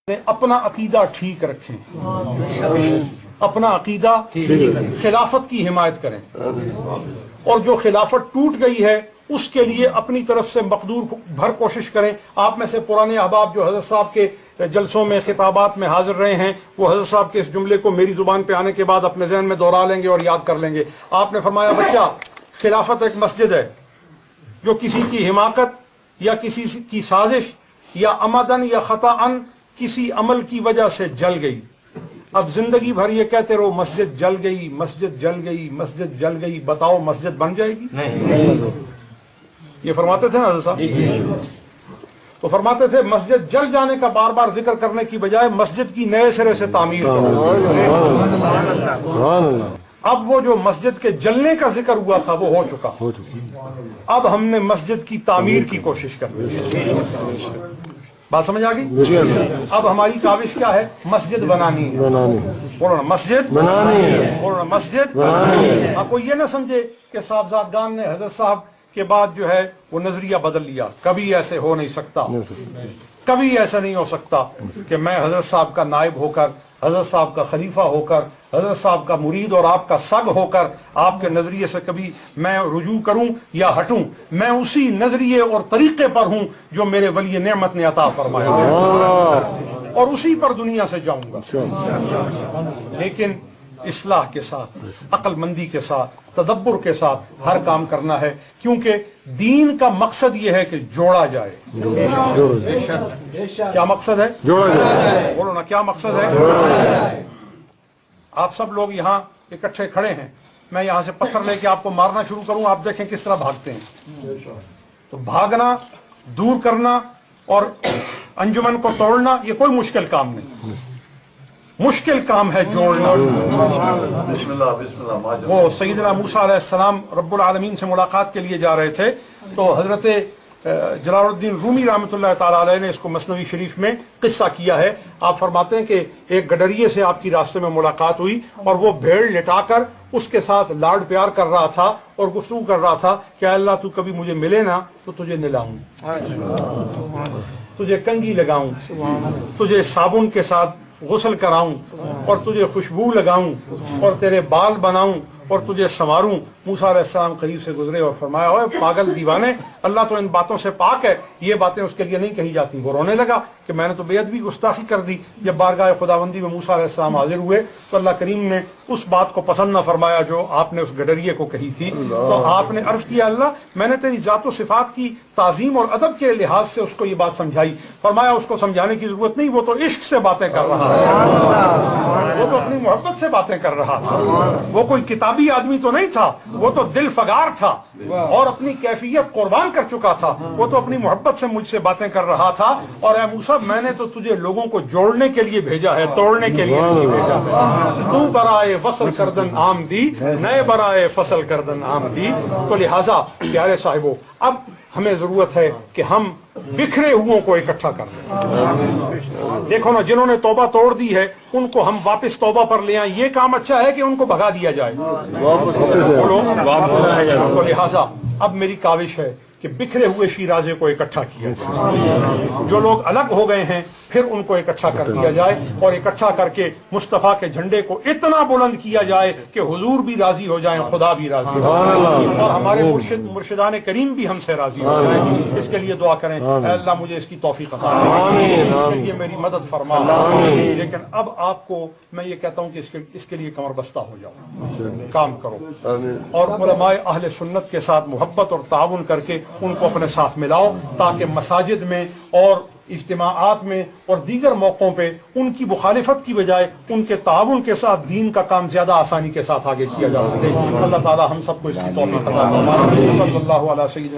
اپنا عقیدہ ٹھیک رکھیں، اپنا عقیدہ خلافت کی حمایت کریں، اور جو خلافت ٹوٹ گئی ہے اس کے لیے اپنی طرف سے مقدور بھر کوشش کریں۔ آپ میں سے پرانے احباب جو حضرت صاحب کے جلسوں میں خطابات میں حاضر رہے ہیں وہ حضرت صاحب کے اس جملے کو میری زبان پہ آنے کے بعد اپنے ذہن میں دوہرا لیں گے اور یاد کر لیں گے۔ آپ نے فرمایا بچہ، خلافت ایک مسجد ہے جو کسی کی حماقت یا کسی کی سازش یا عمدن یا خطأً کسی عمل کی وجہ سے جل گئی۔ اب زندگی بھر یہ کہتے رہو مسجد جل گئی، مسجد جل گئی، مسجد جل گئی، بتاؤ مسجد بن جائے گی؟ نہیں۔ یہ فرماتے تھے نا حضرت صاحب، تو فرماتے تھے مسجد جل جانے کا بار بار ذکر کرنے کی بجائے مسجد کی نئے سرے سے تعمیر کرو۔ اب وہ جو مسجد کے جلنے کا ذکر ہوا تھا وہ ہو چکا، اب ہم نے مسجد کی تعمیر کی کوشش کرنی۔ بات سمجھ آ گئی؟ اب ہماری کاوش کیا ہے؟ مسجد بنانی ہے۔ بولو نا مسجد بنانی ہے، بولو نا مسجد بنانی ہے۔ اب کوئی یہ نہ سمجھے کہ صاحبزادگان نے حضرت صاحب کے بعد جو ہے وہ نظریہ بدل لیا، کبھی ایسے ہو نہیں سکتا، کبھی ایسا نہیں ہو سکتا کہ میں حضرت صاحب کا نائب ہو کر، حضرت صاحب کا خلیفہ ہو کر، حضرت صاحب کا مرید اور آپ کا سگ ہو کر آپ کے نظریے سے کبھی میں رجوع کروں یا ہٹوں۔ میں اسی نظریے اور طریقے پر ہوں جو میرے ولی نعمت نے عطا فرمایا اور اسی پر دنیا سے جاؤں گا، لیکن اصلاح کے ساتھ، عقل مندی کے ساتھ، تدبر کے ساتھ ہر کام کرنا ہے، کیونکہ دین کا مقصد یہ ہے کہ جوڑا جائے۔ کیا مقصد ہے؟ جوڑا جائے۔ بولو نا کیا مقصد ہے؟ آپ سب لوگ یہاں اکٹھے کھڑے ہیں، میں یہاں سے پتھر لے کے آپ کو مارنا شروع کروں، آپ دیکھیں کس طرح بھاگتے ہیں۔ تو بھاگنا، دور کرنا اور انجمن کو توڑنا یہ کوئی مشکل کام نہیں، مشکل کام ہے جوڑنا۔ وہ سیدنا موسیٰ علیہ السلام رب العالمین سے ملاقات کے لیے جا رہے تھے، تو حضرت جلال الدین رومی رحمۃ اللہ تعالی علیہ نے اس کو مثنوی شریف میں قصہ کیا ہے۔ آپ فرماتے ہیں کہ ایک گڈریے سے آپ کی راستے میں ملاقات ہوئی اور وہ بھیڑ لٹا کر اس کے ساتھ لاڈ پیار کر رہا تھا اور گفتگو کر رہا تھا کہ اللہ تو کبھی مجھے ملے نا تو تجھے نلاؤں، تجھے کنگھی لگاؤں، تجھے صابن کے ساتھ غسل کراؤں اور تجھے خوشبو لگاؤں اور تیرے بال بناؤں اور تجھے سنواروں۔ موسیٰ علیہ السلام قریب سے گزرے اور فرمایا اوے پاگل دیوانے، اللہ تو ان باتوں سے پاک ہے، یہ باتیں اس کے لیے نہیں کہی جاتی۔ وہ رونے لگا کہ میں نے تو بے ادبی گستاخی کر دی۔ جب بارگاہ خداوندی میں موسیٰ علیہ السلام حاضر ہوئے تو اللہ کریم نے اس بات کو پسند نہ فرمایا جو آپ نے اس گڈریے کو کہی تھی۔ تو آپ نے عرض کیا اللہ میں نے تیری ذات و صفات کی تعظیم اور ادب کے لحاظ سے اس کو یہ بات سمجھائی۔ فرمایا اس کو سمجھانے کی ضرورت نہیں، وہ تو عشق سے باتیں کر رہا تھا، وہ تو اپنی محبت سے باتیں کر رہا تھا، وہ کوئی کتابی آدمی تو نہیں تھا، وہ تو دل فگار تھا اور اپنی کیفیت قربان کر چکا تھا، وہ تو اپنی محبت سے مجھ سے باتیں کر رہا تھا۔ اور اے موسیٰ میں نے تو تجھے لوگوں کو جوڑنے کے لیے بھیجا ہے، توڑنے کے لیے نہیں بھیجا ہے۔ تو برائے وصل کردن آمدی، نئے برائے فصل کردن آمدی۔ تو لہٰذا پیارے صاحبوں اب ہمیں ضرورت ہے کہ ہم بکھرے ہوئوں کو اکٹھا کر لیں۔ دیکھو نا جنہوں نے توبہ توڑ دی ہے ان کو ہم واپس توبہ پر لے آئیں، یہ کام اچھا ہے کہ ان کو بھگا دیا جائے؟ بولو۔ تو لہٰذا اب میری کاوش ہے کہ بکھرے ہوئے شیرازے کو اکٹھا کیا جائے، جو لوگ الگ ہو گئے ہیں پھر ان کو اکٹھا کر دیا جائے اور اکٹھا کر کے مصطفیٰ کے جھنڈے کو اتنا بلند کیا جائے کہ حضور بھی راضی ہو جائیں، خدا بھی راضی ہو جائے اور ہمارے مرشدان کریم بھی ہم سے راضی ہو جائیں۔ اس کے لیے دعا کریں اے اللہ مجھے اس کی توفیق عطا فرما، یہ میری مدد فرما۔ لیکن اب آپ کو میں یہ کہتا ہوں کہ اس کے لیے کمر بستہ ہو جاؤ، کام کرو اور علماء اہل سنت کے ساتھ محبت اور تعاون کر کے ان کو اپنے ساتھ ملاؤ تاکہ مساجد میں اور اجتماعات میں اور دیگر موقعوں پہ ان کی مخالفت کی بجائے ان کے تعاون کے ساتھ دین کا کام زیادہ آسانی کے ساتھ آگے کیا جا سکے۔ اللہ تعالی ہم سب کو اس کی توفیق عطا فرمائے۔ صلی اللہ علیہ وسلم۔